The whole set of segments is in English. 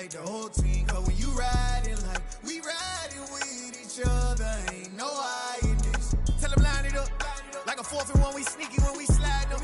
Congratulate the whole team, cause when you riding like we riding with each other, ain't no hiding this. Tell them line it up, like a 4th and 1, we sneaky when we slide them.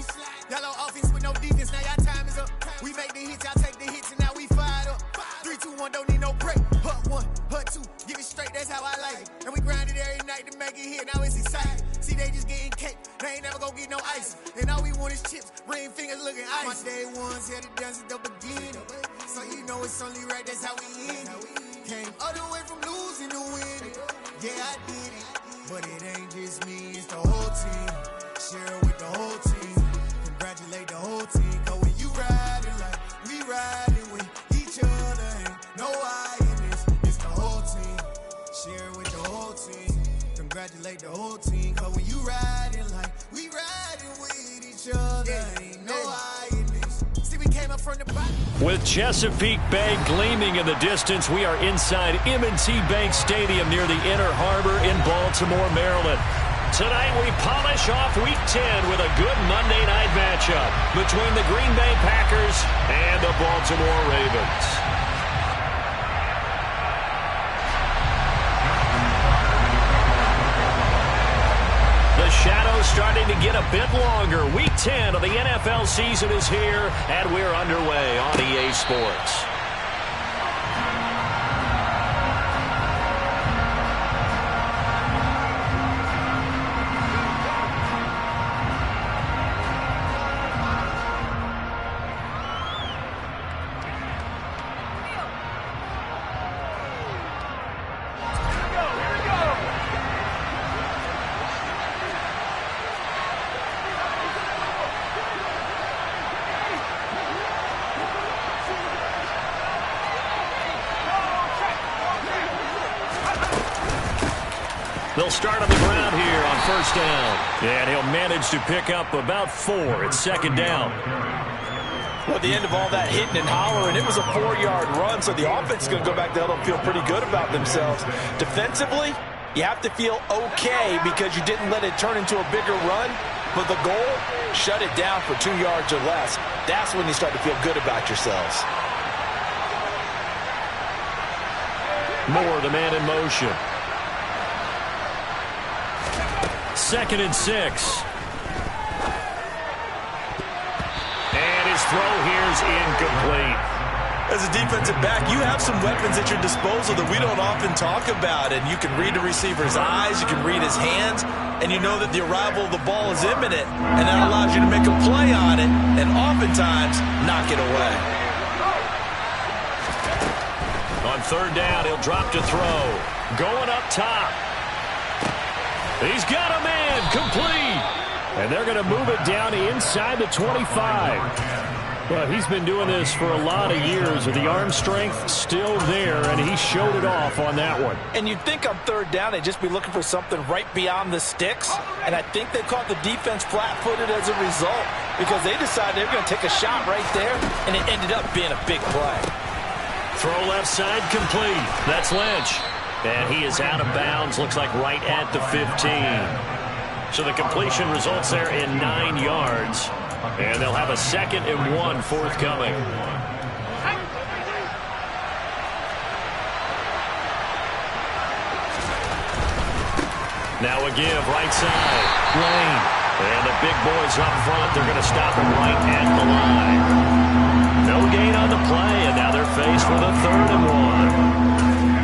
Y'all on offense with no defense, now y'all time is up. We make the hits, y'all take the hits, and now we fired up. 3, 2, 1, don't need no break. Hut 1, hut 2, give it straight, that's how I like it. And we grind it every night to make it hit, now it's exciting. See, they just getting cake, they ain't never gonna get no ice. And all we want is chips, ring fingers looking ice. My day ones had it done since the beginning. So you know it's only right, that's how we end it. Came all the way from losing to winning. Yeah, I did it, but it ain't just me, it's the whole team. Share it with the whole team. Congratulate the whole team, cause when you riding like we riding with each other, ain't no hiding this. It's the whole team. Share it with the whole team. Congratulate the whole team, cause when you riding like we riding with each other, ain't no hiding this. See, we came up from the bottom. With Chesapeake Bay gleaming in the distance, we are inside M&T Bank Stadium near the Inner Harbor in Baltimore, Maryland. Tonight we polish off Week 10 with a good Monday night matchup between the Green Bay Packers and the Baltimore Ravens. The shadow's starting to get a bit longer. Week 10 of the NFL season is here, and we're underway on EA Sports. They'll start on the ground here on first down. And he'll manage to pick up about 4. It's second down. Well, at the end of all that hitting and hollering, it was a 4-yard run, so the offense is going to go back there and feel pretty good about themselves. Defensively, you have to feel okay because you didn't let it turn into a bigger run. But the goal, shut it down for 2 yards or less. That's when you start to feel good about yourselves. Moore, the man in motion. 2nd and 6. And his throw here's incomplete. As a defensive back, you have some weapons at your disposal that we don't often talk about. And you can read the receiver's eyes, you can read his hands, and you know that the arrival of the ball is imminent. And that allows you to make a play on it and oftentimes knock it away. On third down, he'll drop to throw. Going up top. He's got a man, complete. And they're going to move it down inside the 25. Well, he's been doing this for a lot of years with the arm strength still there, and he showed it off on that one. And you'd think on third down they'd just be looking for something right beyond the sticks, and I think they caught the defense flat-footed as a result because they decided they were going to take a shot right there, and it ended up being a big play. Throw left side complete. That's Lynch. And he is out of bounds, looks like right at the 15. So the completion results there in 9 yards. And they'll have a 2nd and 1 forthcoming. Now a give, right side. Lane. And the big boys up front, they're going to stop him right at the line. No gain on the play, and now they're faced with a 3rd and 1.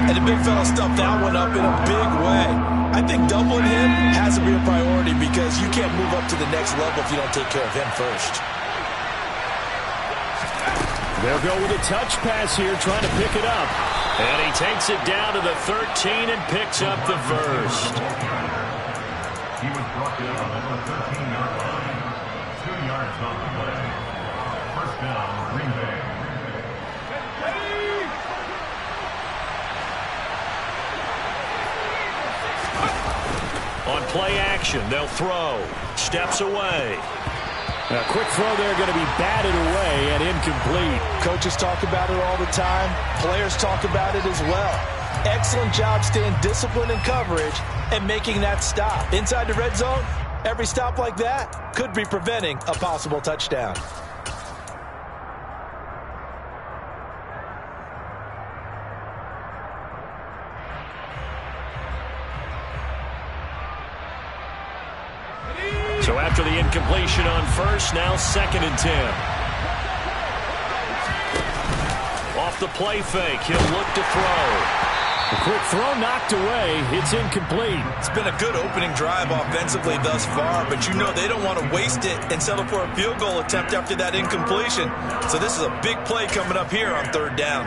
And the big fella stuffed that one up in a big way. I think doubling him has to be a priority because you can't move up to the next level if you don't take care of him first. They'll go with a touch pass here, trying to pick it up. And he takes it down to the 13 and picks up the first. He was brought down on the 13-yard line. 2 yards on the play. First down, Green Bay. On play action, they'll throw. Steps away. A quick throw there going to be batted away and incomplete. Coaches talk about it all the time. Players talk about it as well. Excellent job staying disciplined in coverage and making that stop. Inside the red zone, every stop like that could be preventing a possible touchdown. So after the incompletion on first, now 2nd and 10. Off the play fake, he'll look to throw. A quick throw knocked away. It's incomplete. It's been a good opening drive offensively thus far, but you know they don't want to waste it and settle for a field goal attempt after that incompletion. So this is a big play coming up here on 3rd down.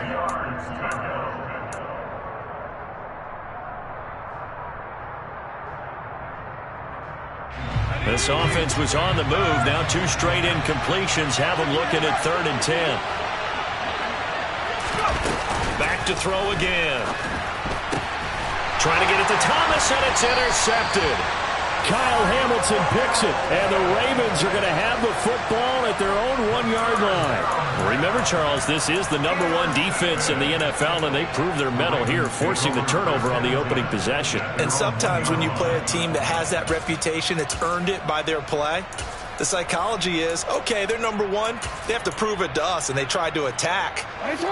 This offense was on the move. Now 2 straight incompletions have them looking at 3rd and 10. Back to throw again. Trying to get it to Thomas, and it's intercepted. Kyle Hamilton picks it, and the Ravens are going to have the football at their own 1-yard line. Remember, Charles, this is the #1 defense in the NFL, and they prove their mettle here, forcing the turnover on the opening possession. And sometimes when you play a team that has that reputation, it's earned it by their play. The psychology is, okay, they're #1. They have to prove it to us, and they tried to attack.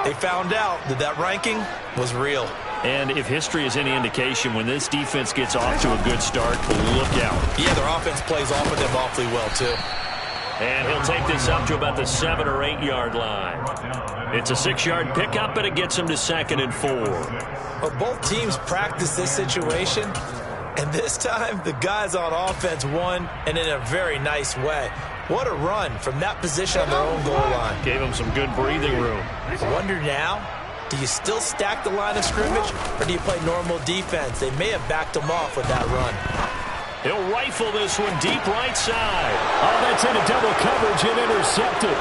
They found out that that ranking was real. And if history is any indication, when this defense gets off to a good start, look out. Yeah, their offense plays off of them awfully well, too. And he'll take this up to about the 7 or 8 yard line. It's a 6-yard pickup, and it gets him to 2nd and 4. Well, both teams practice this situation, and this time the guys on offense won, and in a very nice way. What a run from that position on their own goal line. Gave them some good breathing room. I wonder now, do you still stack the line of scrimmage, or do you play normal defense? They may have backed them off with that run. He'll rifle this one deep right side. Oh, that's into double coverage and intercepted.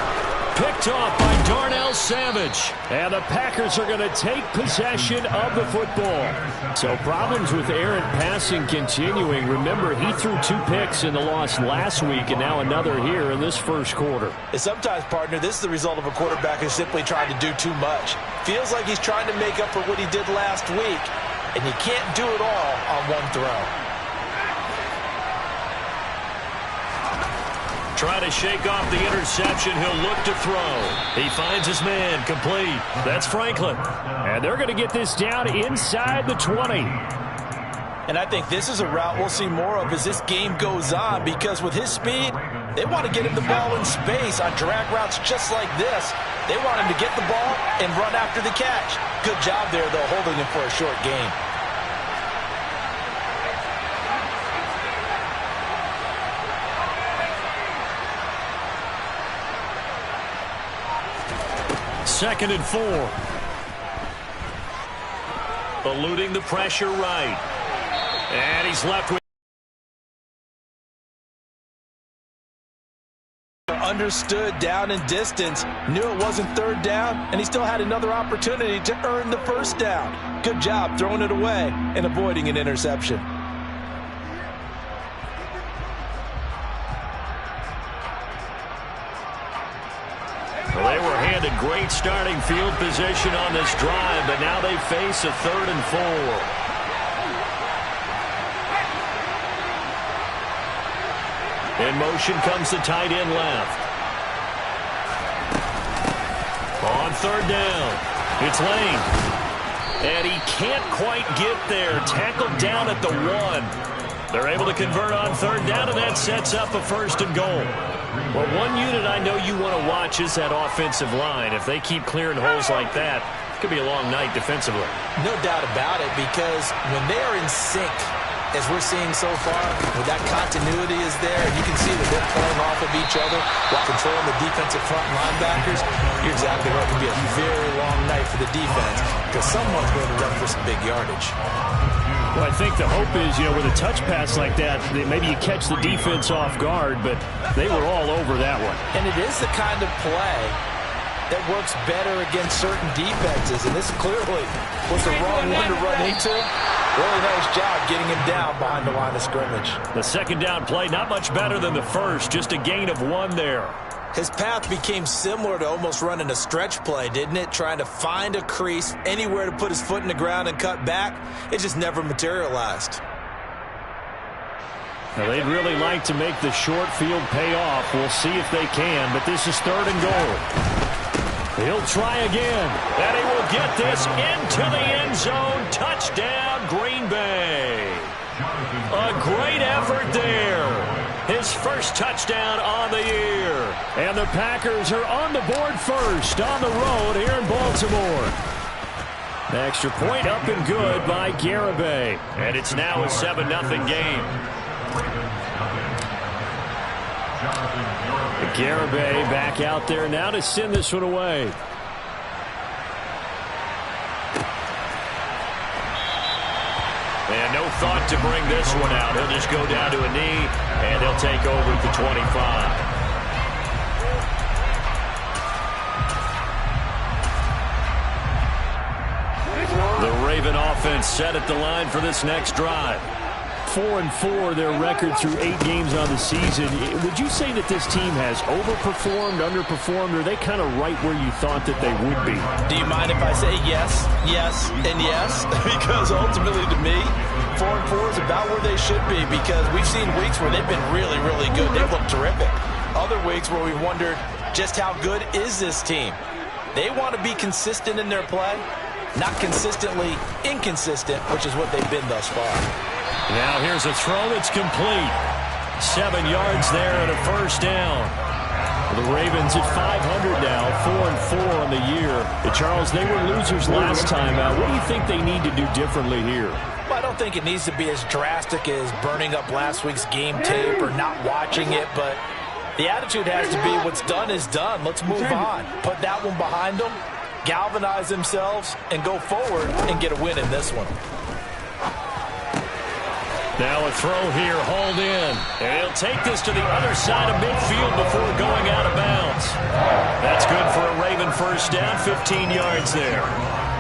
Picked off by Darnell Savage. And the Packers are going to take possession of the football. So problems with errant passing continuing. Remember, he threw 2 picks in the loss last week, and now another here in this first quarter. And sometimes, partner, this is the result of a quarterback who's simply trying to do too much. Feels like he's trying to make up for what he did last week, and you can't do it all on one throw. Trying to shake off the interception. He'll look to throw. He finds his man. Complete. That's Franklin. And they're going to get this down inside the 20. And I think this is a route we'll see more of as this game goes on, because with his speed, they want to get him the ball in space on drag routes just like this. They want him to get the ball and run after the catch. Good job there, though, holding him for a short gain. Second and 4. Eluding the pressure right. And he's left with. Understood down and distance, knew it wasn't 3rd down, and he still had another opportunity to earn the 1st down. Good job throwing it away and avoiding an interception. Well, they were handed great starting field position on this drive, but now they face a 3rd and 4. In motion comes the tight end left. On 3rd down, it's Lane. And he can't quite get there. Tackled down at the 1. They're able to convert on 3rd down, and that sets up a 1st and goal. Well, one unit I know you want to watch is that offensive line. If they keep clearing holes like that, it could be a long night defensively. No doubt about it, because when they are in sync, as we're seeing so far, when that continuity is there, and you can see that they're playing off of each other while controlling the defensive front linebackers, you're exactly right. It can be a very long night for the defense, because someone's going to run for some big yardage. Well, I think the hope is, with a touch pass like that, maybe you catch the defense off guard, but they were all over that one. And it is the kind of play that works better against certain defenses, and this clearly was the wrong one to run into. Really nice job getting him down behind the line of scrimmage. The 2nd down play, not much better than the first, just a gain of 1 there. His path became similar to almost running a stretch play, didn't it? Trying to find a crease, anywhere to put his foot in the ground and cut back. It just never materialized. Now, they'd really like to make the short field pay off. We'll see if they can, but this is 3rd and goal. He'll try again, and he will get this into the end zone. Touchdown, Green Bay. A great effort there. His his first touchdown on the year. And the Packers are on the board first on the road here in Baltimore. The extra point up and good by Garibay. And it's now a 7-0 game. Garibay back out there now to send this one away. And no thought to bring this one out. He'll just go down to a knee, and he'll take over at the 25. The Raven offense set at the line for this next drive. 4-4 their record through 8 games on the season. Would you say that this team has overperformed, underperformed, or are they kind of right where you thought that they would be? Do you mind if I say yes, yes, and yes? Because ultimately to me, 4-4 is about where they should be, because we've seen weeks where they've been really, really good. They've looked terrific. Other weeks where we've wondered just how good is this team. They want to be consistent in their play, not consistently inconsistent, which is what they've been thus far. Now here's a throw that's complete. 7 yards there and a first down. The Ravens at 500 now, 4-4 on the year. Charles, they were losers last time out. What do you think they need to do differently here? Well, I don't think it needs to be as drastic as burning up last week's game tape or not watching it, but the attitude has to be what's done is done. Let's move on. Put that one behind them, galvanize themselves, and go forward and get a win in this one. Now a throw here, hauled in. And he'll take this to the other side of midfield before going out of bounds. That's good for a Raven first down, 15 yards there.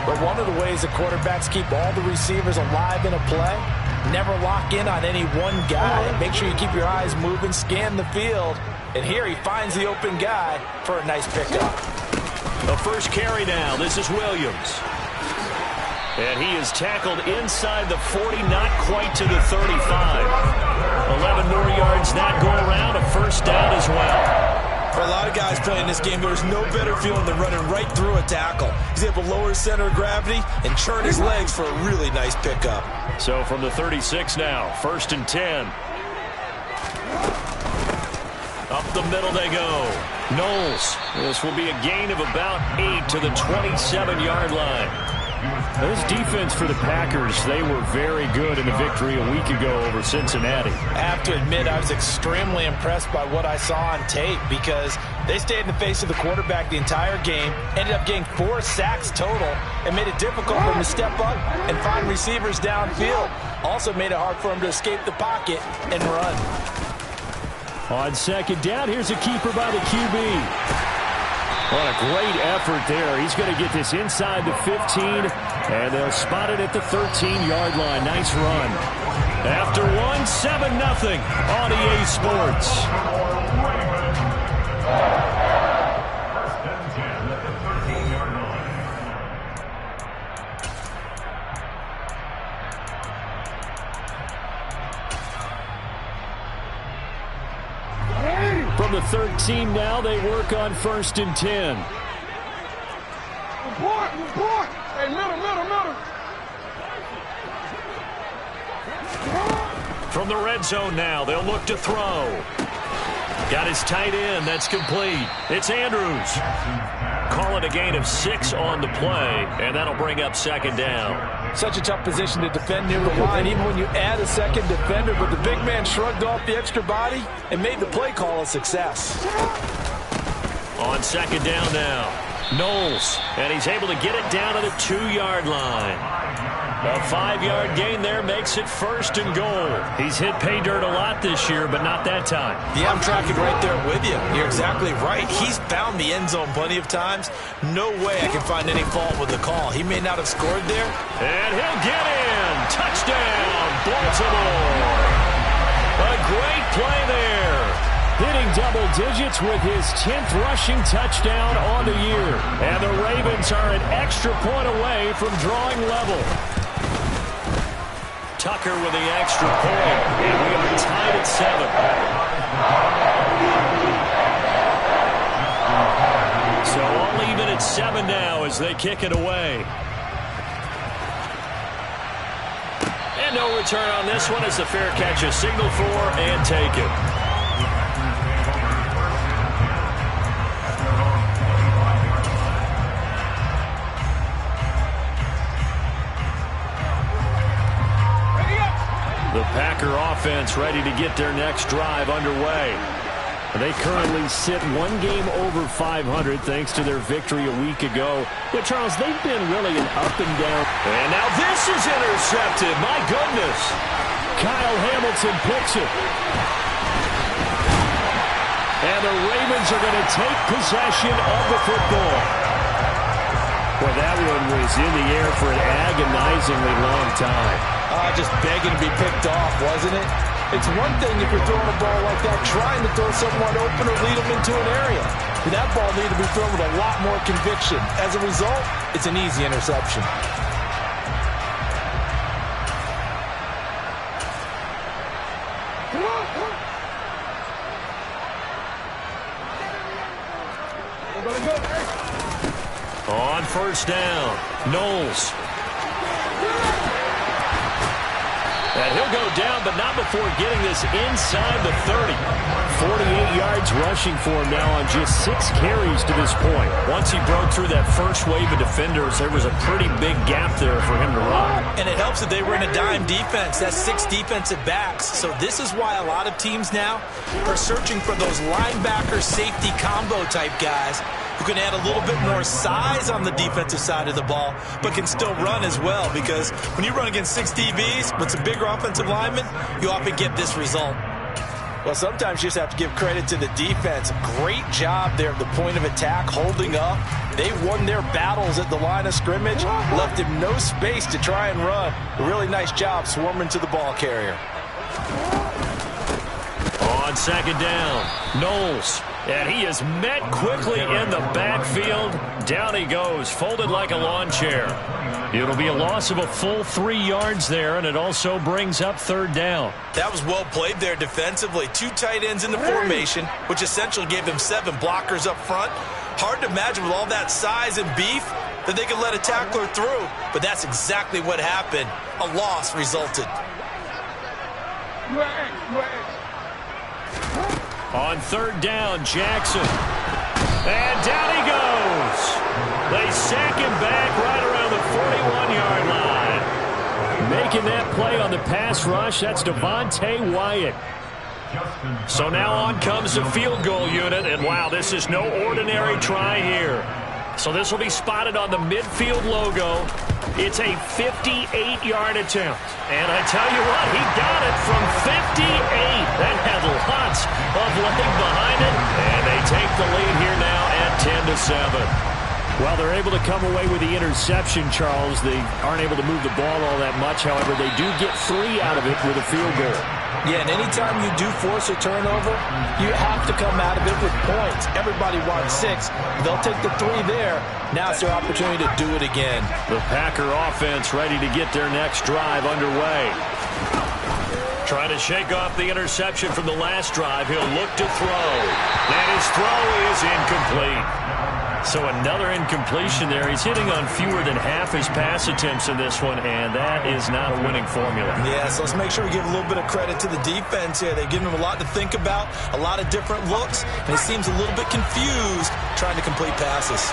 But one of the ways that quarterbacks keep all the receivers alive in a play, never lock in on any one guy. Make sure you keep your eyes moving, scan the field. And here he finds the open guy for a nice pickup. The first carry now. This is Williams. And he is tackled inside the 40, not quite to the 35. 11 more yards that go around, a first down as well. For a lot of guys playing this game, there's no better feeling than running right through a tackle. He's able to lower his center of gravity and churn his legs for a really nice pickup. So from the 36 now, 1st and 10. Up the middle they go. Knowles. This will be a gain of about 8 to the 27-yard line. This defense for the Packers, they were very good in the victory a week ago over Cincinnati. I have to admit, I was extremely impressed by what I saw on tape, because they stayed in the face of the quarterback the entire game, ended up getting 4 sacks total, and made it difficult for him to step up and find receivers downfield. Also made it hard for him to escape the pocket and run. On second down, here's a keeper by the QB. What a great effort there. He's going to get this inside the 15, and they'll spot it at the 13-yard line. Nice run. After 7-0 on EA Sports. From the 13 now, they work on 1st and 10. Report. Hey, middle. From the red zone now, they'll look to throw. Got his tight end. That's complete. It's Andrews. Call it a gain of 6 on the play, and that'll bring up 2nd down. Such a tough position to defend near the line, even when you add a second defender, but the big man shrugged off the extra body and made the play call a success. On 2nd down now, Knowles, and he's able to get it down to the 2-yard line. A 5-yard gain there makes it 1st and goal. He's hit pay dirt a lot this year, but not that time. Yeah, I'm tracking right there with you. You're exactly right. He's found the end zone plenty of times. No way I can find any fault with the call. He may not have scored there. And he'll get in. Touchdown, Baltimore. A great play there. Hitting double digits with his 10th rushing touchdown on the year. And the Ravens are an extra point away from drawing level. Tucker with the extra point, and we are tied at 7. So all even at 7 now as they kick it away. And no return on this one as the fair catch is signaled for and taken. ready to get their next drive underway. They currently sit one game over 500 thanks to their victory a week ago. Yeah, Charles, they've been really an up and down. And now this is intercepted. My goodness. Kyle Hamilton picks it. And the Ravens are going to take possession of the football. Well, that one was in the air for an agonizingly long time. Just begging to be picked off, wasn't it? It's one thing if you're throwing a ball like that, trying to throw someone open or lead them into an area. But that ball needed to be thrown with a lot more conviction. As a result, it's an easy interception. On first down, Knowles. And he'll go down, but not before getting this inside the 30. 48 yards rushing for him now on just 6 carries to this point. Once he broke through that first wave of defenders, there was a pretty big gap there for him to run. And it helps that they were in a dime defense. That's 6 defensive backs. So this is why a lot of teams now are searching for those linebacker safety combo type guys who can add a little bit more size on the defensive side of the ball, but can still run as well, because when you run against 6 DBs with some bigger offensive linemen, you often get this result. Well, sometimes you just have to give credit to the defense. Great job there at the point of attack, holding up. They won their battles at the line of scrimmage, left him no space to try and run. A really nice job swarming to the ball carrier. On second down, Knowles. And he is met quickly in the backfield. Down he goes, folded like a lawn chair. It'll be a loss of a full 3 yards there, and it also brings up third down. That was well played there defensively. 2 tight ends in the formation, which essentially gave them 7 blockers up front. Hard to imagine with all that size and beef that they could let a tackler through, but that's exactly what happened. A loss resulted. On third down, Jackson. And down he goes. They sack him back right around the 41-yard line. Making that play on the pass rush, that's Devontae Wyatt. So now on comes the field goal unit, and wow, this is no ordinary try here. So this will be spotted on the midfield logo. It's a 58-yard attempt. And I tell you what, he got it from 58. That had lots of leg behind it. And they take the lead here now at 10-7. Well, they're able to come away with the interception, Charles. They aren't able to move the ball all that much. However, they do get 3 out of it with a field goal. Yeah, and anytime you do force a turnover, you have to come out of it with points. Everybody wants 6. They'll take the 3 there. Now it's their opportunity to do it again. The Packer offense ready to get their next drive underway. Trying to shake off the interception from the last drive. He'll look to throw. And his throw is incomplete. So another incompletion there. He's hitting on fewer than half his pass attempts in this one, and that is not a winning formula. Yeah, so let's make sure we give a little bit of credit to the defense here. They've given him a lot to think about, a lot of different looks, and he seems a little bit confused trying to complete passes.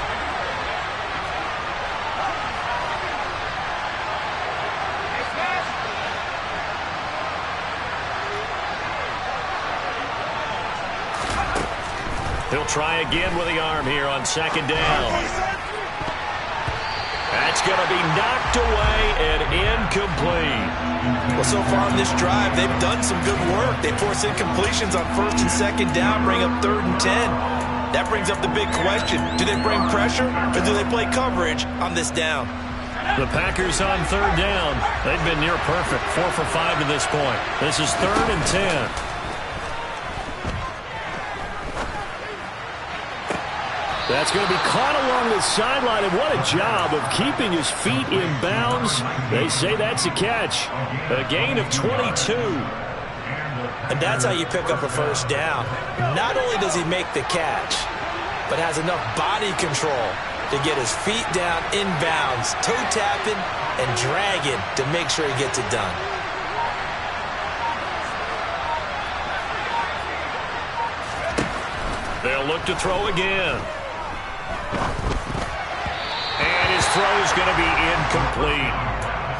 He'll try again with the arm here on second down. That's going to be knocked away and incomplete. Well, so far on this drive, they've done some good work. They force incompletions on first and second down, bring up 3rd and 10. That brings up the big question. Do they bring pressure or do they play coverage on this down? The Packers on 3rd down. They've been near perfect, 4 for 5 to this point. This is 3rd and 10. That's going to be caught along the sideline, and what a job of keeping his feet in bounds. They say that's a catch. A gain of 22. And that's how you pick up a first down. Not only does he make the catch, but has enough body control to get his feet down in bounds, toe tapping and dragging to make sure he gets it done. They'll look to throw again. And his throw is going to be incomplete.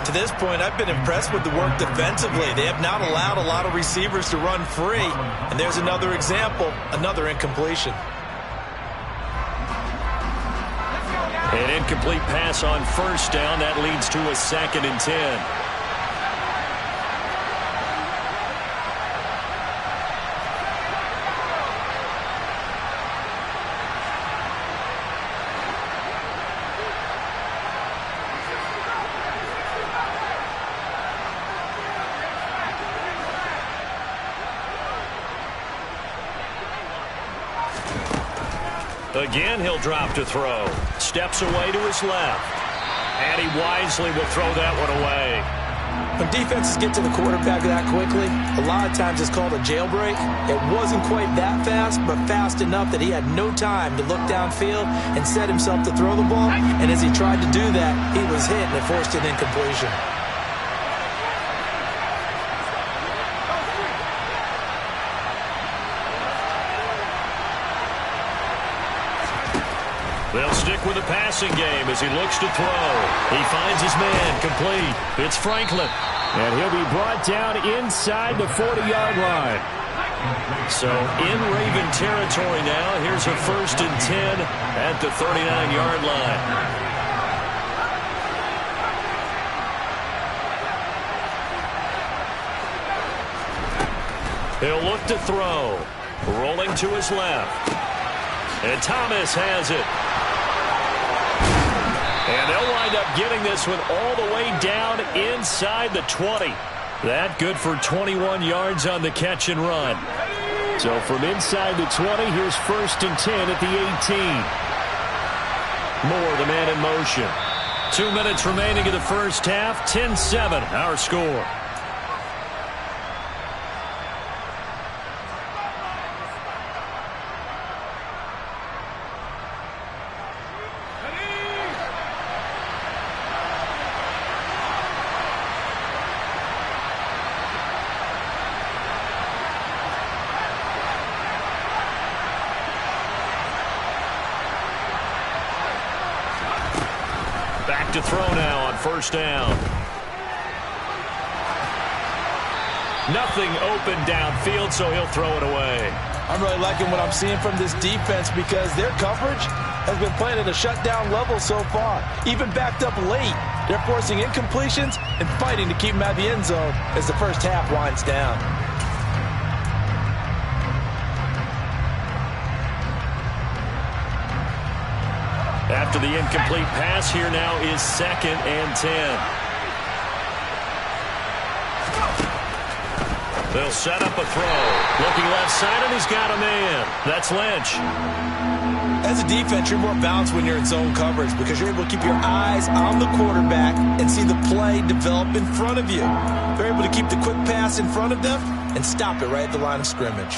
To this point, I've been impressed with the work defensively. They have not allowed a lot of receivers to run free. And there's another example, another incompletion. An incomplete pass on first down. That leads to a 2nd and 10. Again, he'll drop to throw. Steps away to his left. And he wisely will throw that one away. When defenses get to the quarterback that quickly, a lot of times it's called a jailbreak. It wasn't quite that fast, but fast enough that he had no time to look downfield and set himself to throw the ball. And as he tried to do that, he was hit and it forced an incompletion. They'll stick with the passing game as he looks to throw. He finds his man complete. It's Franklin. And he'll be brought down inside the 40-yard line. So in Raven territory now. Here's a 1st and 10 at the 39-yard line. He'll look to throw. Rolling to his left. And Thomas has it. And they'll wind up getting this one all the way down inside the 20. That good for 21 yards on the catch and run. So from inside the 20, here's 1st and 10 at the 18. Moore, the man in motion. 2 minutes remaining in the first half. 10-7, our score. Back to throw now on 1st down. Nothing open downfield, so he'll throw it away. I'm really liking what I'm seeing from this defense because their coverage has been playing at a shutdown level so far. Even backed up late, they're forcing incompletions and fighting to keep them out of the end zone as the first half winds down. After the incomplete pass, here now is 2nd and 10. They'll set up a throw. Looking left side, and he's got a man. That's Lynch. As a defense, you're more balanced when you're in zone coverage because you're able to keep your eyes on the quarterback and see the play develop in front of you. They're able to keep the quick pass in front of them and stop it right at the line of scrimmage.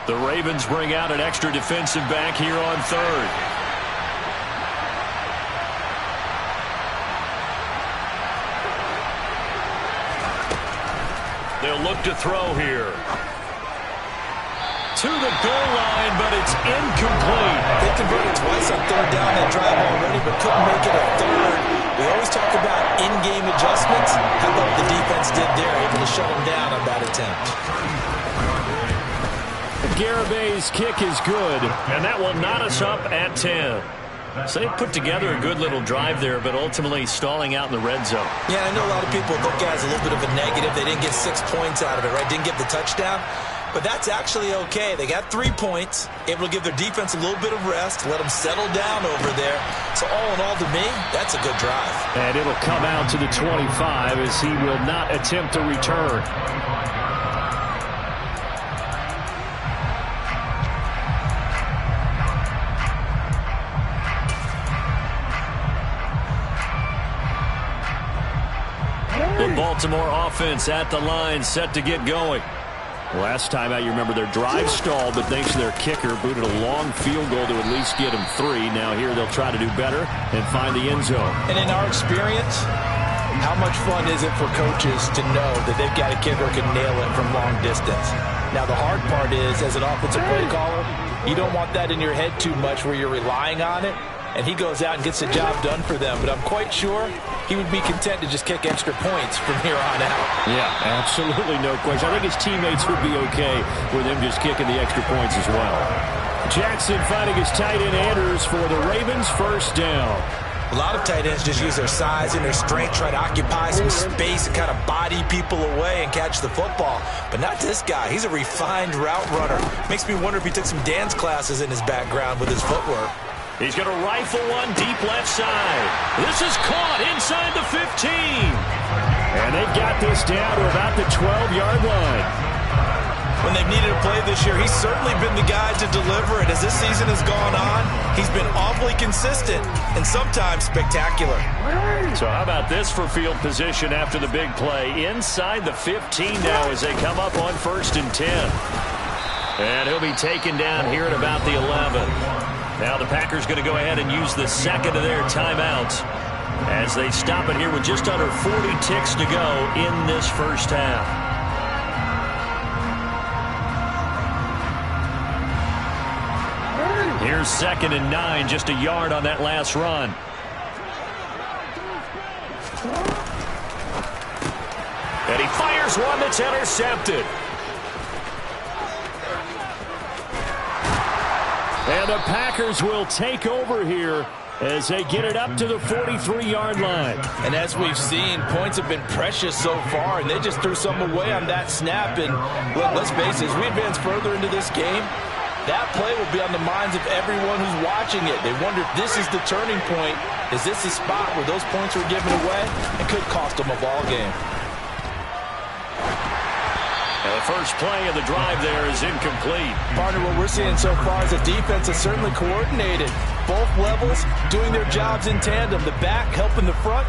The Ravens bring out an extra defensive back here on 3rd. They'll look to throw here. To the goal line, but it's incomplete. They converted twice on 3rd down that drive already, but couldn't make it a 3rd. We always talk about in-game adjustments. How about what the defense did there, able to shut them down on that attempt. Garabay's kick is good, and that will knot us up at 10. So they put together a good little drive there, but ultimately stalling out in the red zone. Yeah, I know a lot of people look at it as a little bit of a negative. They didn't get 6 points out of it, right? Didn't get the touchdown. But that's actually okay. They got 3 points, able to give their defense a little bit of rest, let them settle down over there. So all in all, to me, that's a good drive. And it'll come out to the 25 as he will not attempt to return. The Baltimore offense at the line, set to get going. Last time out, you remember their drive stalled, but thanks to their kicker, booted a long field goal to at least get them 3. Now here they'll try to do better and find the end zone. And in our experience, how much fun is it for coaches to know that they've got a kicker who can nail it from long distance? Now the hard part is, as an offensive play caller, you don't want that in your head too much where you're relying on it. and he goes out and gets the job done for them. But I'm quite sure he would be content to just kick extra points from here on out. Yeah, absolutely no question. I think his teammates would be okay with him just kicking the extra points as well. Jackson finding his tight end Andrews for the Ravens, first down. A lot of tight ends just use their size and their strength, try to occupy some space and kind of body people away and catch the football. But not this guy. He's a refined route runner. Makes me wonder if he took some dance classes in his background with his footwork. He's going to rifle one deep left side. This is caught inside the 15. And they've got this down to about the 12-yard line. When they've needed a play this year, he's certainly been the guy to deliver it. As this season has gone on, he's been awfully consistent and sometimes spectacular. So how about this for field position after the big play? Inside the 15 now as they come up on 1st and 10. And he'll be taken down here at about the 11. Now the Packers going to go ahead and use the second of their timeouts as they stop it here with just under 40 ticks to go in this first half. Here's 2nd and 9, just a yard on that last run. And he fires one that's intercepted. And the Packers will take over here as they get it up to the 43-yard line. And as we've seen, points have been precious so far, and they just threw something away on that snap. And let's face it, as we advance further into this game, that play will be on the minds of everyone who's watching it. They wonder if this is the turning point. Is this the spot where those points were given away? It could cost them a ball game. And the first play of the drive there is incomplete. Partner, what we're seeing so far is the defense is certainly coordinated. Both levels doing their jobs in tandem. The back helping the front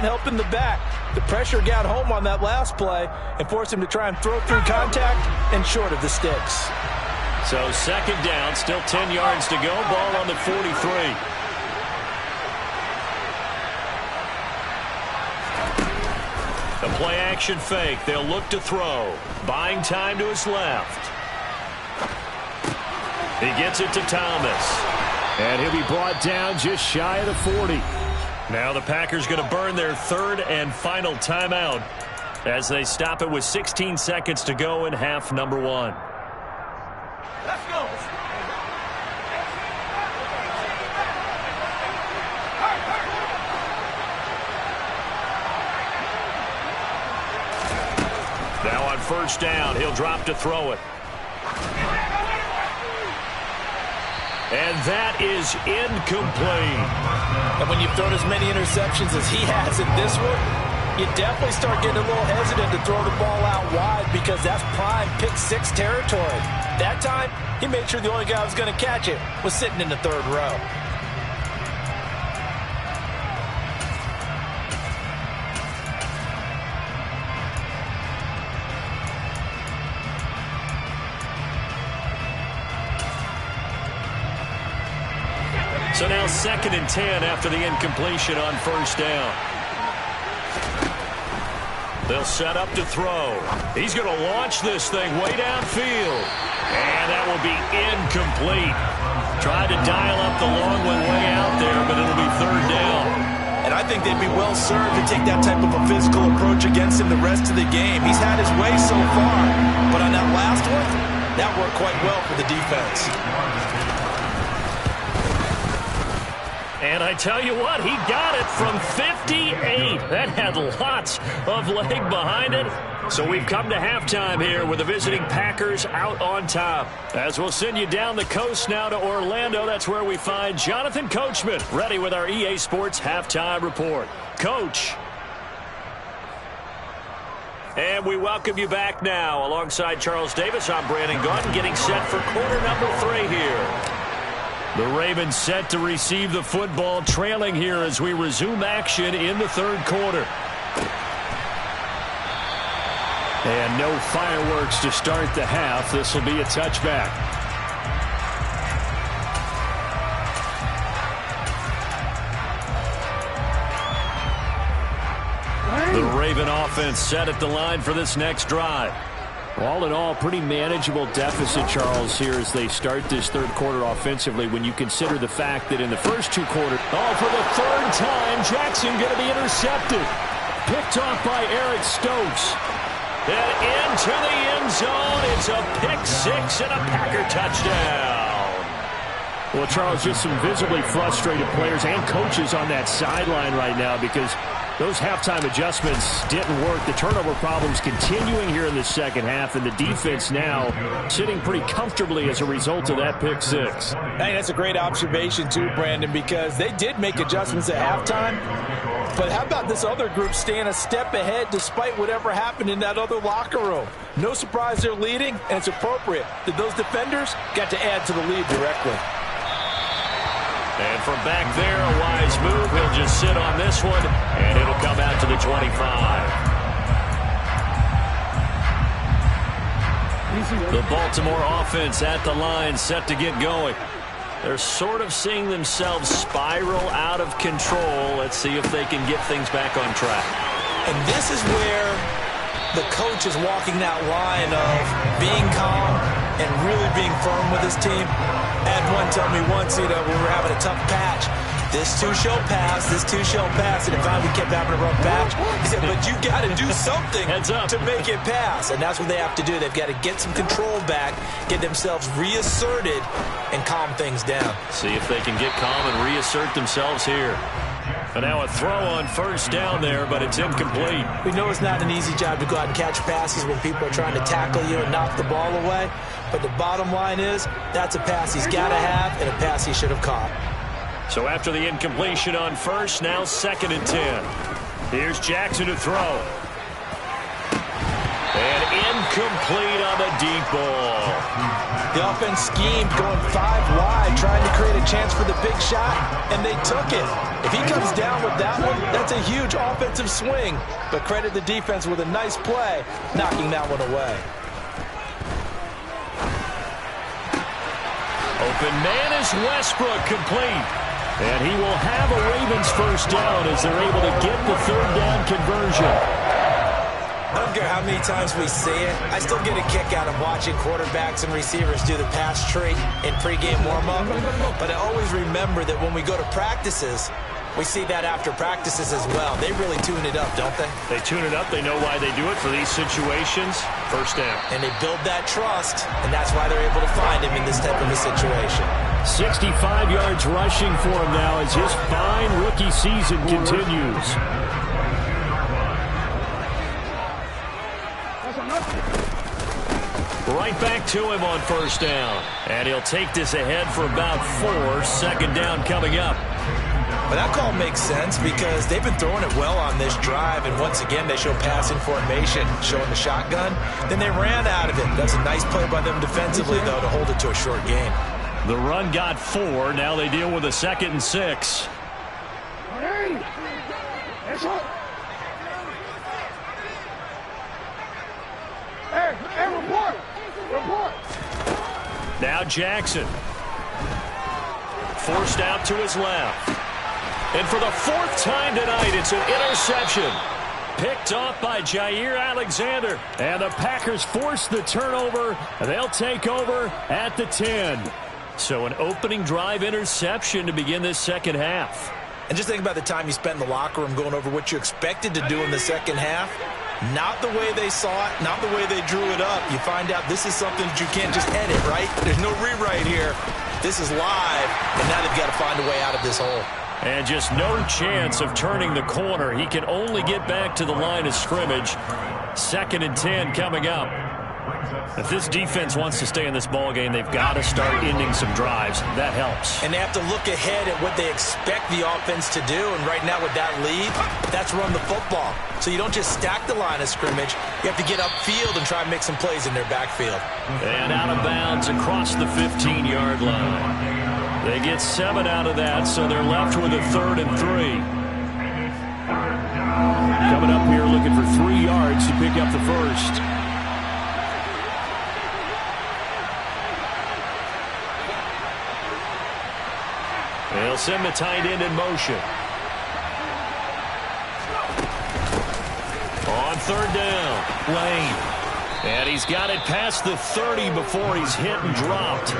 helping the back. The pressure got home on that last play and forced him to try and throw through contact and short of the sticks. So 2nd down, still 10 yards to go. Ball on the 43. The play action fake. They'll look to throw. Buying time to his left. He gets it to Thomas. And he'll be brought down just shy of the 40. Now the Packers going to burn their 3rd and final timeout as they stop it with 16 seconds to go in half number 1. Let's go. Now on 1st down, he'll drop to throw it. And that is incomplete. And when you've thrown as many interceptions as he has in this one, you definitely start getting a little hesitant to throw the ball out wide because that's prime pick-6 territory. That time, he made sure the only guy who was going to catch it was sitting in the 3rd row. So now 2nd and 10 after the incompletion on 1st down. They'll set up to throw. He's going to launch this thing way downfield. And that will be incomplete. Tried to dial up the long one way out there, but it'll be 3rd down. And I think they'd be well served to take that type of a physical approach against him the rest of the game. He's had his way so far, but on that last one, that worked quite well for the defense. And I tell you what, he got it from 58. That had lots of leg behind it. So we've come to halftime here with the visiting Packers out on top. As we'll send you down the coast now to Orlando, that's where we find Jonathan Coachman, ready with our EA Sports Halftime Report. Coach. And we welcome you back now. Alongside Charles Davis, I'm Brandon Gaudin, getting set for quarter number 3 here. The Ravens set to receive the football, trailing here as we resume action in the 3rd quarter. And no fireworks to start the half. This will be a touchback. The Raven offense set at the line for this next drive. All in all, pretty manageable deficit, Charles, here as they start this third quarter offensively when you consider the fact that in the first two quarters, for the third time, Jackson going to be intercepted. Picked off by Eric Stokes. And into the end zone. It's a pick six and a Packer touchdown. Well, Charles, just some visibly frustrated players and coaches on that sideline right now because those halftime adjustments didn't work. The turnover problems continuing here in the second half, and the defense now sitting pretty comfortably as a result of that pick six. Hey, that's a great observation too, Brandon, because they did make adjustments at halftime. But how about this other group staying a step ahead despite whatever happened in that other locker room? No surprise they're leading, and it's appropriate that those defenders got to add to the lead directly. And from back there, a wise move. He'll just sit on this one, and it'll come out to the 25. The Baltimore offense at the line, set to get going. They're sort of seeing themselves spiral out of control. Let's see if they can get things back on track. And this is where the coach is walking that line of being calm and really being firm with his team. I had one tell me once, when we were having a tough patch, this too shall pass, this too shall pass, and if we kept having a rough patch, he said, but you got to do something to make it pass, and that's what they have to do. They've got to get some control back, get themselves reasserted, and calm things down. See if they can get calm and reassert themselves here. And now a throw on first down there, but it's incomplete. We know it's not an easy job to go out and catch passes when people are trying to tackle you and knock the ball away. But the bottom line is, that's a pass he's got to have and a pass he should have caught. So after the incompletion on first, now 2nd and 10. Here's Jackson to throw. And incomplete on the deep ball. The offense schemed going 5 wide, trying to create a chance for the big shot, and they took it. If he comes down with that one, that's a huge offensive swing. But credit the defense with a nice play, knocking that one away. Open man is Westbrook, complete. And he will have a Ravens first down as they're able to get the third down conversion. I don't care how many times we see it. I still get a kick out of watching quarterbacks and receivers do the pass tree in pregame warm-up. But I always remember that when we go to practices, we see that after practices as well. They really tune it up, don't they? They tune it up. They know why they do it for these situations. First down. And they build that trust, and that's why they're able to find him in this type of a situation. 65 yards rushing for him now as his fine rookie season continues. Right back to him on first down. And he'll take this ahead for about 4. Second down coming up. But that call makes sense because they've been throwing it well on this drive, and once again they show passing formation, showing the shotgun. Then they ran out of it. That's a nice play by them defensively, though, to hold it to a short gain. The run got 4. Now they deal with a 2nd and 6. Hey, report! Now Jackson. Forced out to his left. And for the 4th time tonight, it's an interception. Picked off by Jair Alexander. And the Packers force the turnover. They'll take over at the 10. So an opening drive interception to begin this second half. And just think about the time you spent in the locker room going over what you expected to do in the second half. Not the way they saw it, not the way they drew it up. You find out this is something that you can't just edit, right? There's no rewrite here. This is live, and now they've got to find a way out of this hole. And just no chance of turning the corner. He can only get back to the line of scrimmage. 2nd and 10 coming up. If this defense wants to stay in this ballgame, they've got to start ending some drives. That helps. And they have to look ahead at what they expect the offense to do. And right now with that lead, that's run the football. So you don't just stack the line of scrimmage. You have to get upfield and try and make some plays in their backfield. And out of bounds across the 15-yard line. They get 7 out of that, so they're left with a 3rd and 3. Coming up here looking for 3 yards to pick up the first. They'll send the tight end in motion. On 3rd down, Lane. And he's got it past the 30 before he's hit and dropped.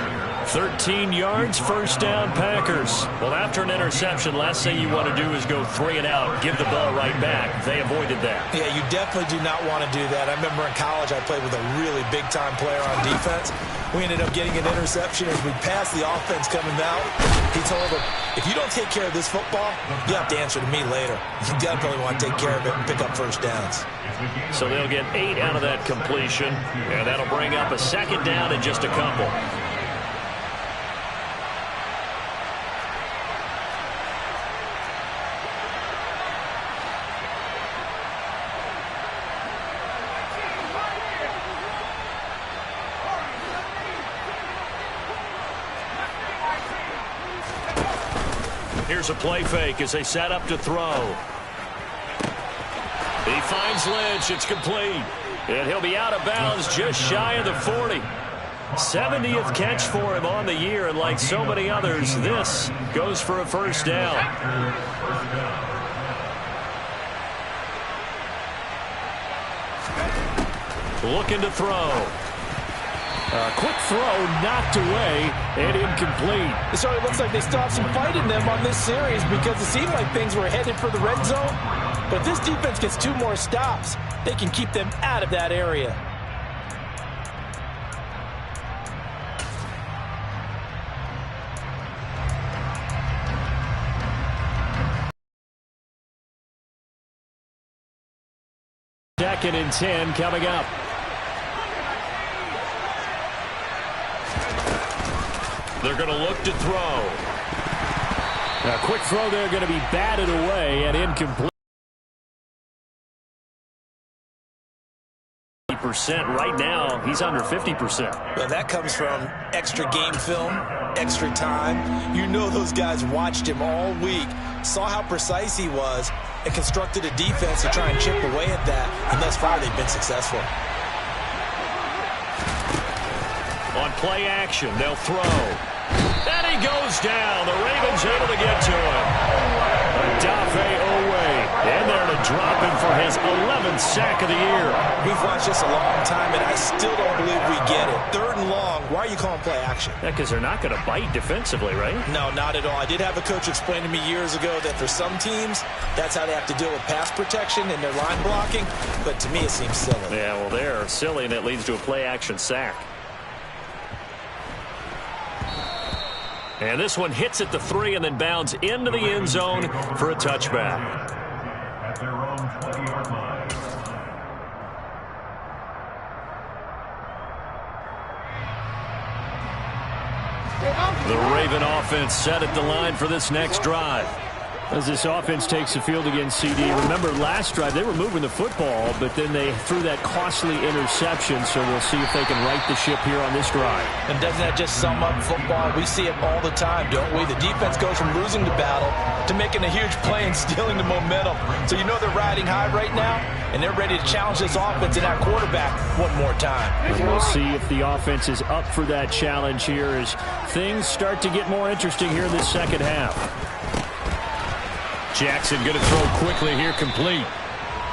13 yards, first down, Packers. Well, after an interception, last thing you want to do is go 3 and out, give the ball right back. They avoided that. Yeah, you definitely do not want to do that. I remember in college I played with a really big-time player on defense. We ended up getting an interception as we passed the offense coming out. He told him, if you don't take care of this football, you have to answer to me later. You definitely want to take care of it and pick up first downs. So they'll get 8 out of that completion, and that'll bring up a second down in just a couple. Here's a play fake as they set up to throw. He finds Lynch. It's complete. And he'll be out of bounds just shy of the 40. 70th catch for him on the year, and like so many others, this goes for a first down. Looking to throw. A quick throw knocked away and incomplete. It certainly looks like they still have some fight in them on this series because it seemed like things were headed for the red zone. But if this defense gets 2 more stops, they can keep them out of that area. Second and 10 coming up. They're going to look to throw. A quick throw there going to be batted away and incomplete. Right now, he's under 50%. Well, that comes from extra game film, extra time. You know those guys watched him all week, saw how precise he was, and constructed a defense to try and chip away at that. And thus far, they've been successful. On play action, they'll throw. And he goes down. The Ravens able to get to him. Odafe Oweh in there to drop him for his 11th sack of the year. We've watched this a long time, and I still don't believe we get it. 3rd and long, why are you calling play action? Yeah, because they're not going to bite defensively, right? No, not at all. I did have a coach explain to me years ago that for some teams, that's how they have to deal with pass protection and their line blocking. But to me, it seems silly. Yeah, well, they're silly, and it leads to a play action sack. And this one hits at the 3 and then bounds into the end zone for a touchback. At their own 20-yard line. The Raven offense set at the line for this next drive. As this offense takes the field against CD. Remember, last drive, they were moving the football, but then they threw that costly interception, so we'll see if they can right the ship here on this drive. And doesn't that just sum up football? We see it all the time, don't we? The defense goes from losing the battle to making a huge play and stealing the momentum. So you know they're riding high right now, and they're ready to challenge this offense and that quarterback one more time. And we'll see if the offense is up for that challenge here as things start to get more interesting here in this second half. Jackson going to throw quickly here, complete.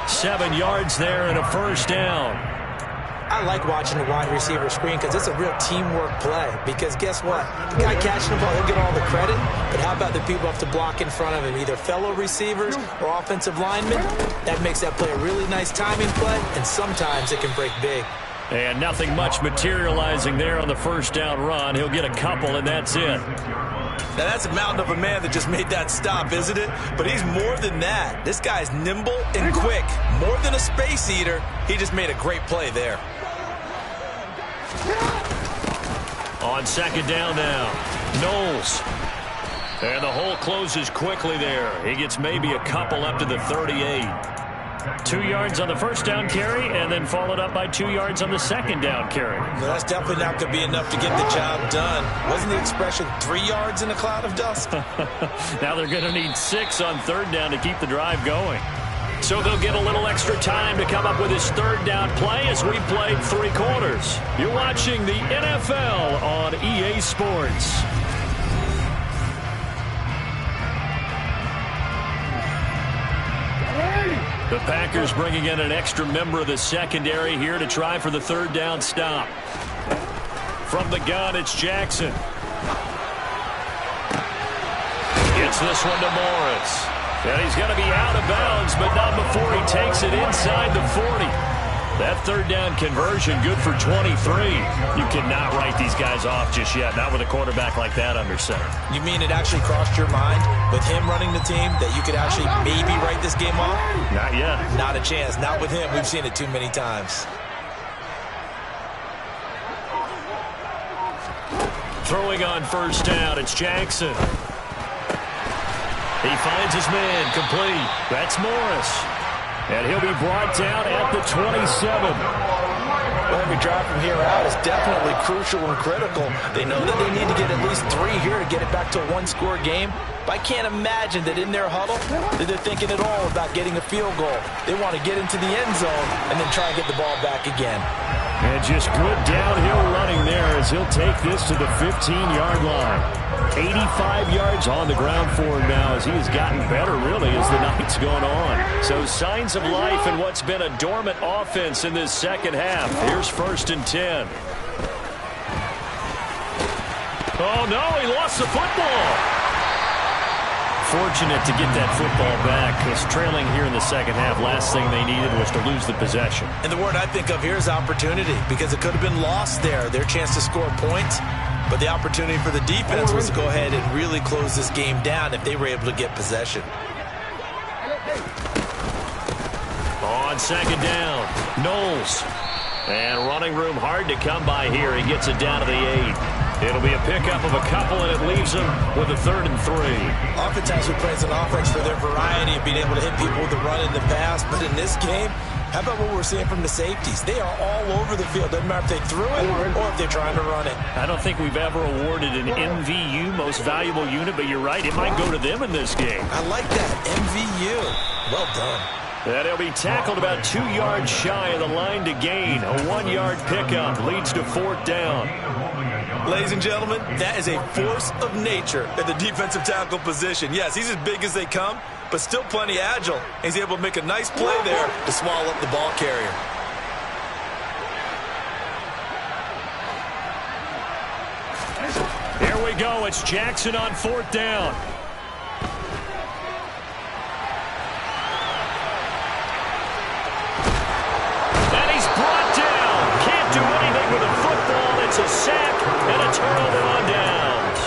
7 yards there and a first down. I like watching the wide receiver screen because it's a real teamwork play. Because guess what? The guy catching the ball, he'll get all the credit. But how about the people have to block in front of him, either fellow receivers or offensive linemen? That makes that play a really nice timing play, and sometimes it can break big. And nothing much materializing there on the first down run. He'll get a couple, and that's it. Now, that's a mountain of a man that just made that stop, isn't it? But he's more than that. This guy's nimble and quick. More than a space eater, he just made a great play there. On second down now, Knowles. And the hole closes quickly there. He gets maybe a couple up to the 38. 2 yards on the first down carry, and then followed up by 2 yards on the second down carry. Well, that's definitely not going to be enough to get the job done. Wasn't the expression 3 yards in a cloud of dust? Now they're going to need 6 on third down to keep the drive going. So they'll get a little extra time to come up with his third down play as we played 3 quarters. You're watching the NFL on EA Sports. Hey! The Packers bringing in an extra member of the secondary here to try for the third down stop. From the gun, it's Jackson. Gets this one to Morris. And he's going to be out of bounds, but not before he takes it inside the 40. That third down conversion good for 23. You cannot write these guys off just yet, not with a quarterback like that under center. You mean it actually crossed your mind with him running the team that you could actually maybe write this game off? Not yet. Not a chance. Not with him. We've seen it too many times. Throwing on first down, it's Jackson. He finds his man, complete. That's Morris. And he'll be brought down at the 27. Well, every drive from here out is definitely crucial and critical. They know that they need to get at least 3 here to get it back to a one-score game. But I can't imagine that in their huddle that they're thinking at all about getting a field goal. They want to get into the end zone and then try and get the ball back again. And just good downhill running there as he'll take this to the 15-yard line. 85 yards on the ground for him now as he has gotten better, really, as the night's gone on. So signs of life in what's been a dormant offense in this second half. Here's 1st and 10. Oh, no, he lost the football. Fortunate to get that football back, because trailing here in the second half, last thing they needed was to lose the possession. And the word I think of here is opportunity, because it could have been lost there, their chance to score points. But the opportunity for the defense was to go ahead and really close this game down if they were able to get possession. On second down, Knowles. And running room hard to come by here. He gets it down to the 8. It'll be a pickup of a couple, and it leaves them with a 3rd and 3. Oftentimes we praise an offense for their variety of being able to hit people with the run in the pass. But in this game, how about what we're seeing from the safeties? They are all over the field. Doesn't matter if they threw it or if they're trying to run it. I don't think we've ever awarded an MVU, most valuable unit, but you're right, it might go to them in this game. I like that, MVU. Well done. And he'll be tackled about 2 yards shy of the line to gain. A 1-yard pickup leads to 4th down. Ladies and gentlemen, that is a force of nature at the defensive tackle position. Yes, he's as big as they come, but still plenty agile. He's able to make a nice play there to swallow up the ball carrier. Here we go. It's Jackson on 4th down. And he's brought down. Can't do anything with a football. It's a sack and a turnover on downs.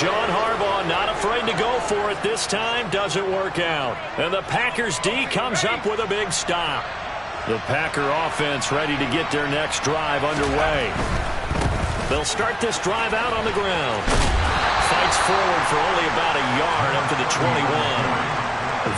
John Harbaugh not afraid to go for it this time. Doesn't work out. And the Packers D comes up with a big stop. The Packer offense ready to get their next drive underway. They'll start this drive out on the ground. Fights forward for only about a yard up to the 21.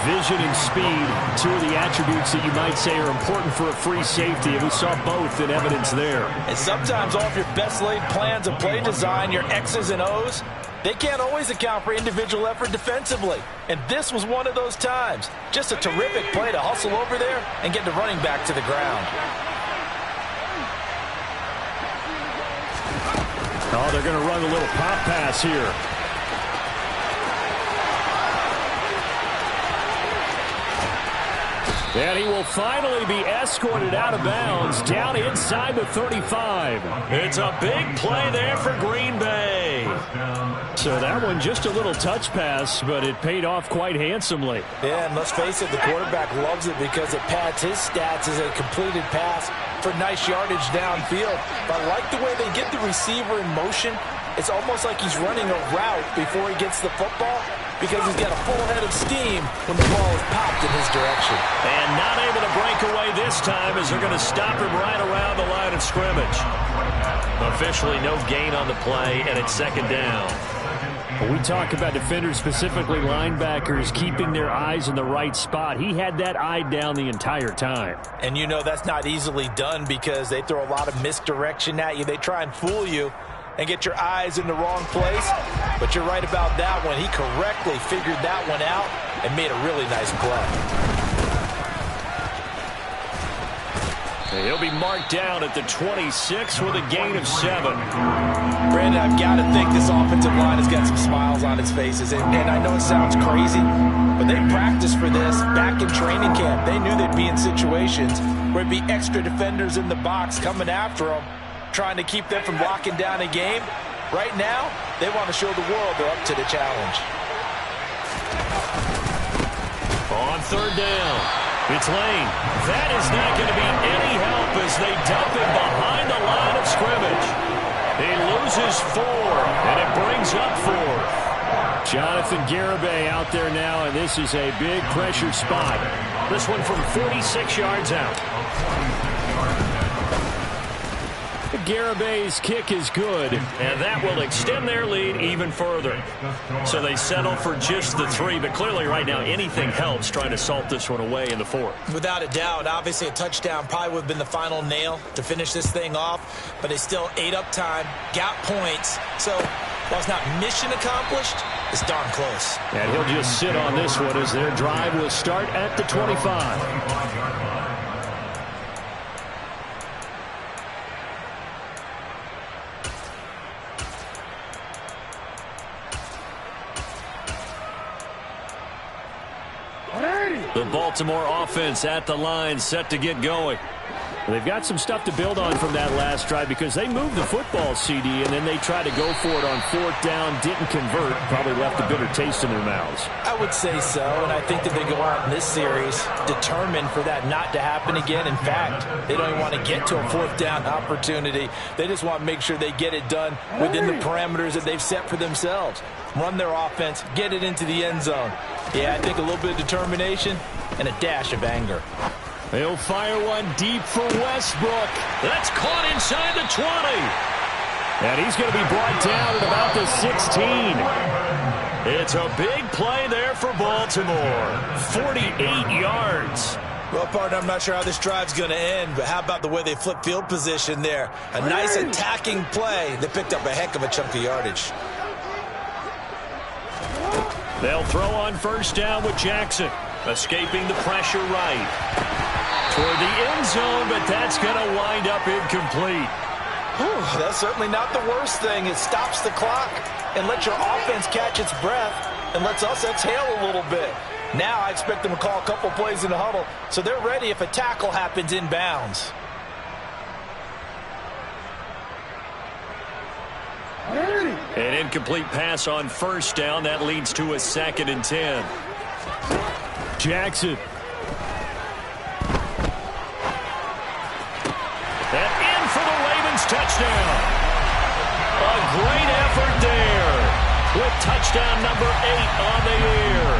Vision and speed, 2 of the attributes that you might say are important for a free safety, and we saw both in evidence there. And sometimes off your best laid plans of play design, your X's and O's, they can't always account for individual effort defensively. And this was one of those times. Just a terrific play to hustle over there and get the running back to the ground. Oh, they're going to run a little pop pass here. And he will finally be escorted out of bounds down inside the 35. It's a big play there for Green Bay. So that one just a little touch pass, but it paid off quite handsomely. Yeah, and let's face it, the quarterback loves it because it pads his stats as a completed pass for nice yardage downfield. But I like the way they get the receiver in motion. It's almost like he's running a route before he gets the football, because he's got a full head of steam when the ball is popped in his direction. And not able to break away this time as they're going to stop him right around the line of scrimmage. Officially no gain on the play, and it's 2nd down. When we talk about defenders, specifically linebackers, keeping their eyes in the right spot, he had that eye down the entire time. And you know that's not easily done because they throw a lot of misdirection at you. They try and fool you and get your eyes in the wrong place. But you're right about that one. He correctly figured that one out and made a really nice play. He'll be marked down at the 26 with a gain of 7. Brandon, I've got to think this offensive line has got some smiles on its faces. And I know it sounds crazy, but they practiced for this back in training camp. They knew they'd be in situations where it'd be extra defenders in the box coming after them, trying to keep them from locking down a game. Right now, they want to show the world they're up to the challenge. On third down, it's Lane. That is not going to be any help as they dump him behind the line of scrimmage. He loses 4, and it brings up 4. Jonathan Garibay out there now, and this is a big pressure spot. This one from 46 yards out. Garibay's kick is good, and that will extend their lead even further. So they settle for just the 3, but clearly right now anything helps trying to salt this one away in the 4th. Without a doubt, obviously a touchdown probably would have been the final nail to finish this thing off, but they still ate up time, got points. So while it's not mission accomplished, it's darn close. And he'll just sit on this one as their drive will start at the 25. The Baltimore offense at the line, set to get going. They've got some stuff to build on from that last drive because they moved the football, CD, and then they tried to go for it on 4th down, didn't convert, probably left a bitter taste in their mouths. I would say so, and I think that they go out in this series determined for that not to happen again. In fact, they don't even want to get to a 4th down opportunity. They just want to make sure they get it done within the parameters that they've set for themselves. Run their offense, get it into the end zone. Yeah, I think a little bit of determination and a dash of anger. They'll fire one deep for Westbrook. That's caught inside the 20. And he's going to be brought down at about the 16. It's a big play there for Baltimore. 48 yards. Well, partner, I'm not sure how this drive's going to end, but how about the way they flip field position there? A nice attacking play. They picked up a heck of a chunk of yardage. They'll throw on 1st down with Jackson. Escaping the pressure right. Toward the end zone, but that's going to wind up incomplete. Whew, that's certainly not the worst thing. It stops the clock and lets your offense catch its breath and lets us exhale a little bit. Now I expect them to call a couple plays in the huddle, so they're ready if a tackle happens inbounds. An incomplete pass on 1st down. That leads to a 2nd and 10. Jackson. And in for the Ravens touchdown. A great effort there with touchdown number 8 on the year.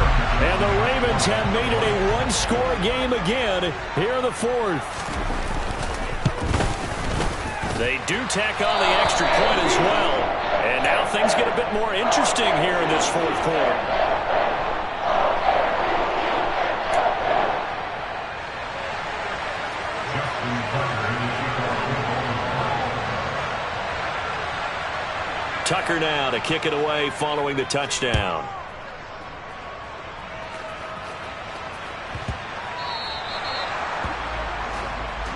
And the Ravens have made it a 1-score game again here in the 4th. They do tack on the extra point as well. And now things get a bit more interesting here in this 4th quarter. Tucker now to kick it away following the touchdown.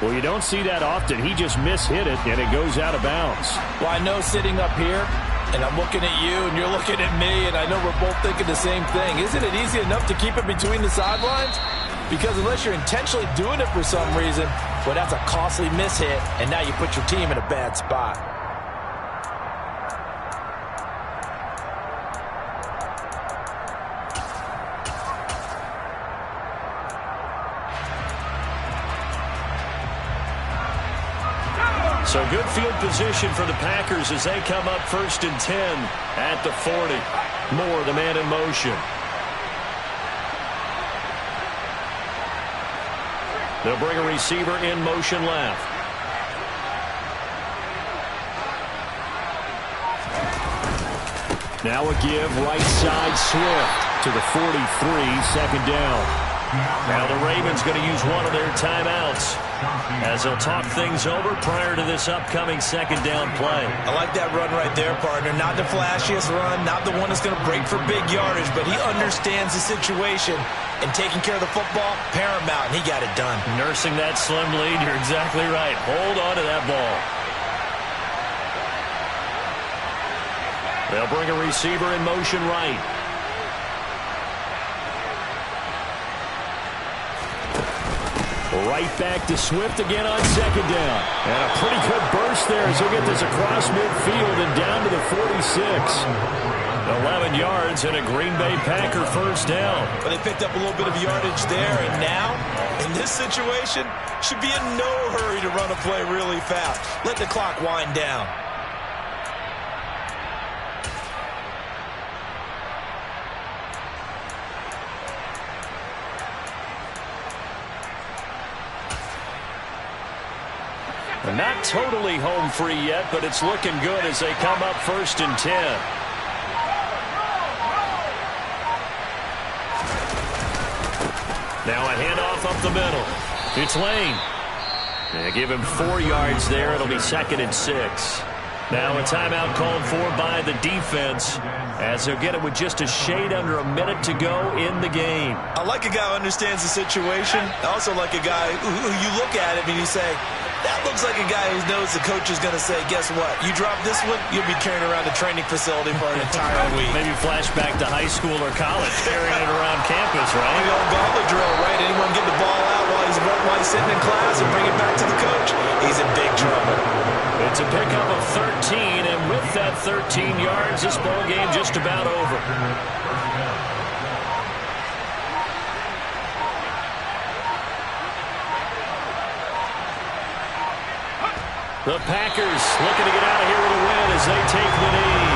Well, you don't see that often. He just mishit it, and it goes out of bounds. Well, I know sitting up here, and I'm looking at you, and you're looking at me, and I know we're both thinking the same thing. Isn't it easy enough to keep it between the sidelines? Because unless you're intentionally doing it for some reason, well, that's a costly mishit, and now you put your team in a bad spot. So good field position for the Packers as they come up 1st and 10 at the 40. Moore, the man in motion. They'll bring a receiver in motion left. Now a give right side Swift to the 43, 2nd down. Now the Ravens going to use one of their timeouts as they'll talk things over prior to this upcoming second down play. I like that run right there, partner. Not the flashiest run, not the one that's going to break for big yardage, but he understands the situation, and taking care of the football, paramount, and he got it done. Nursing that slim lead, you're exactly right. Hold on to that ball. They'll bring a receiver in motion right. Right back to Swift again on second down. And a pretty good burst there as he'll get this across midfield and down to the 46. 11 yards and a Green Bay Packer first down. But they picked up a little bit of yardage there, and now, in this situation, should be in no hurry to run a play really fast. Let the clock wind down. Not totally home free yet, but it's looking good as they come up 1st and 10. Now a handoff up the middle. It's Lane. They give him 4 yards there. It'll be 2nd and 6. Now a timeout called for by the defense as they'll get it with just a shade under a minute to go in the game. I like a guy who understands the situation. I also like a guy who you look at him and you say, that looks like a guy who knows the coach is going to say, guess what? You drop this one, you'll be carrying around the training facility for an entire week. Maybe flashback to high school or college, carrying it around campus, right? The old gauntlet drill, right? Anyone get the ball out while he's sitting in class and bring it back to the coach? He's in big trouble. It's a pickup of 13, and with that 13 yards, this ball game just about over. The Packers looking to get out of here with a win as they take the knee.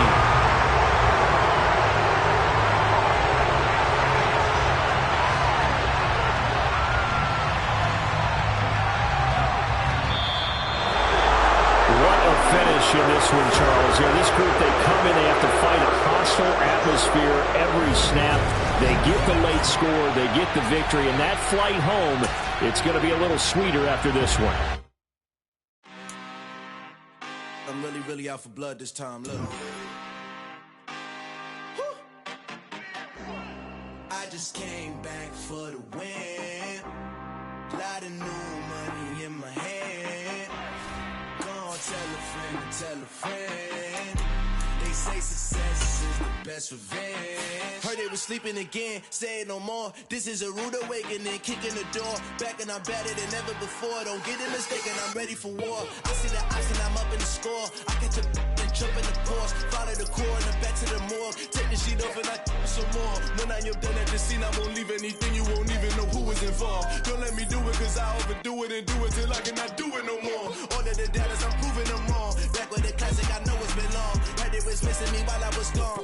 What a finish in this one, Charles. This group, they come in, they have to fight a hostile atmosphere every snap. They get the late score, they get the victory, and that flight home, it's going to be a little sweeter after this one. I'm really out for blood this time, look. I just came back for the win. Lot of new money in my hand. Gonna tell a friend. They say success is the best revenge. Heard they was sleeping again, say it no more. This is a rude awakening, kicking the door. Back and I'm better than ever before. Don't get it mistaken, I'm ready for war. I see the ops and I'm up in the score. I catch a and jump in the course. Follow the core and then back to the morgue. Take the sheet off and I some more. When I am done at the scene, I won't leave anything. You won't even know who was involved. Don't let me do it cause I overdo it and do it till I cannot do it no more. All of the doubters, I'm proving them wrong. Back with the classic, I know it's been long. Right, it was missing me while I was gone.